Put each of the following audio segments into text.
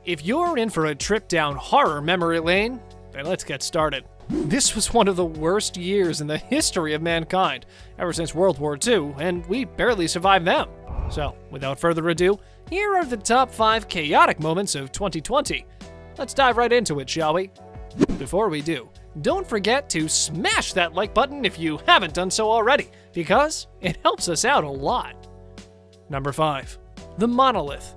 If you're in for a trip down horror memory lane, then let's get started. This was one of the worst years in the history of mankind, ever since World War II, and we barely survived them. So, without further ado, here are the top 5 chaotic moments of 2020. Let's dive right into it, shall we? Before we do, don't forget to smash that like button if you haven't done so already, because it helps us out a lot. Number 5. The Monolith.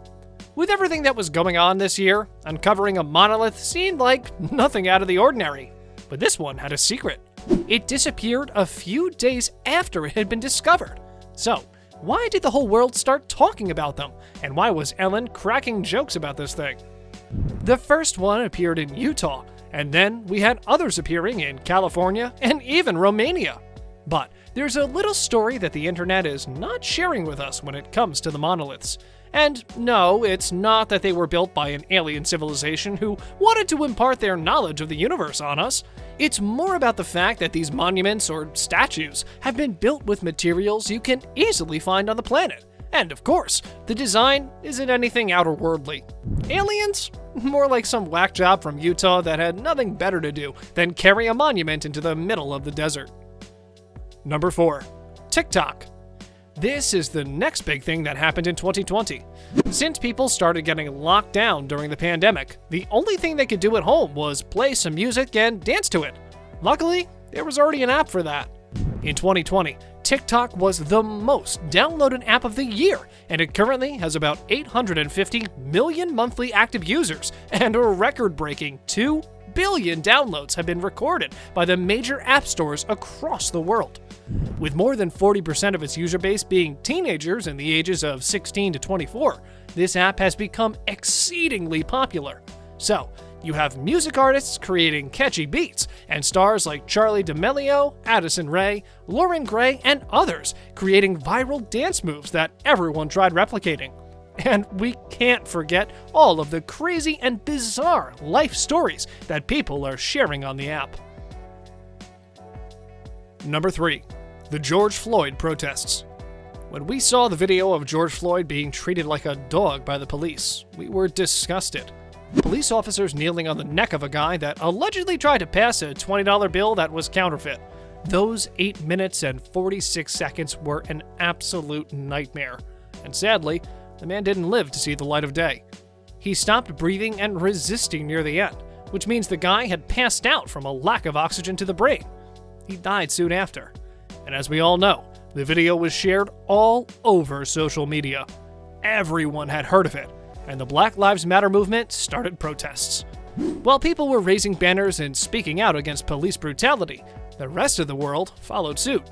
With everything that was going on this year, uncovering a monolith seemed like nothing out of the ordinary. But this one had a secret. It disappeared a few days after it had been discovered. So, why did the whole world start talking about them? And why was Ellen cracking jokes about this thing? The first one appeared in Utah, and then we had others appearing in California and even Romania. But there's a little story that the internet is not sharing with us when it comes to the monoliths. And no, it's not that they were built by an alien civilization who wanted to impart their knowledge of the universe on us. It's more about the fact that these monuments or statues have been built with materials you can easily find on the planet. And of course, the design isn't anything outer-worldly. Aliens? More like some whack job from Utah that had nothing better to do than carry a monument into the middle of the desert. Number 4. TikTok. This is the next big thing that happened in 2020. Since people started getting locked down during the pandemic, the only thing they could do at home was play some music and dance to it. Luckily, there was already an app for that. In 2020, TikTok was the most downloaded app of the year, and it currently has about 850 million monthly active users, and a record-breaking 2 billion downloads have been recorded by the major app stores across the world. With more than 40% of its user base being teenagers in the ages of 16 to 24, this app has become exceedingly popular. So, you have music artists creating catchy beats, and stars like Charli D'Amelio, Addison Rae, Lauren Gray, and others creating viral dance moves that everyone tried replicating. And we can't forget all of the crazy and bizarre life stories that people are sharing on the app. Number 3. The George Floyd protests. When we saw the video of George Floyd being treated like a dog by the police, we were disgusted. Police officers kneeling on the neck of a guy that allegedly tried to pass a $20 bill that was counterfeit. Those 8 minutes and 46 seconds were an absolute nightmare. And sadly, the man didn't live to see the light of day. He stopped breathing and resisting near the end, which means the guy had passed out from a lack of oxygen to the brain. He died soon after. And as we all know, the video was shared all over social media. Everyone had heard of it, and the Black Lives Matter movement started protests. While people were raising banners and speaking out against police brutality, the rest of the world followed suit.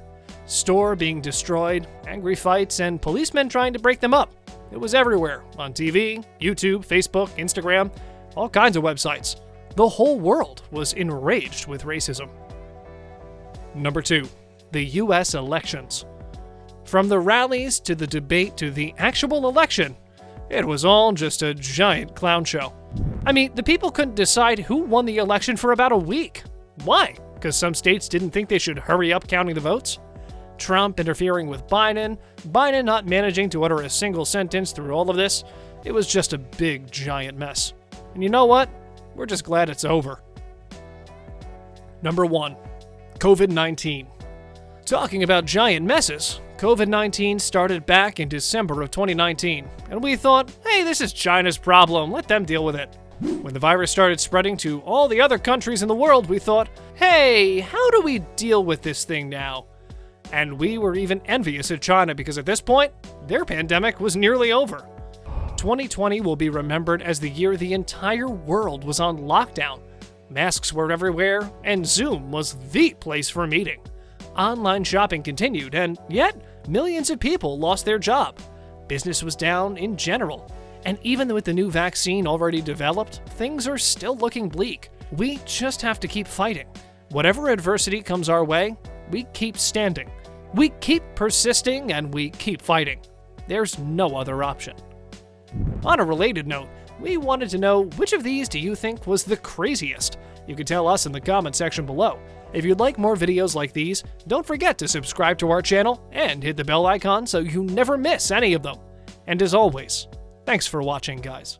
Store being destroyed, angry fights, and policemen trying to break them up. It was everywhere, on TV, YouTube, Facebook, Instagram, all kinds of websites. The whole world was enraged with racism. Number 2. The US elections. From the rallies to the debate to the actual election, it was all just a giant clown show. I mean, the people couldn't decide who won the election for about a week. Why? Because some states didn't think they should hurry up counting the votes? Trump interfering with Biden not managing to utter a single sentence through all of this. It was just a big, giant mess. And you know what? We're just glad it's over. Number 1. COVID-19. Talking about giant messes, COVID-19 started back in December of 2019, and we thought, hey, this is China's problem, let them deal with it. When the virus started spreading to all the other countries in the world, we thought, hey, how do we deal with this thing now? And we were even envious of China because at this point, their pandemic was nearly over. 2020 will be remembered as the year the entire world was on lockdown. Masks were everywhere, and Zoom was the place for meeting. Online shopping continued, and yet millions of people lost their job. Business was down in general, and even with the new vaccine already developed, things are still looking bleak. We just have to keep fighting. Whatever adversity comes our way, we keep standing. We keep persisting, and we keep fighting. There's no other option. On a related note, we wanted to know which of these do you think was the craziest? You can tell us in the comment section below. If you'd like more videos like these, don't forget to subscribe to our channel and hit the bell icon so you never miss any of them. And as always, thanks for watching, guys.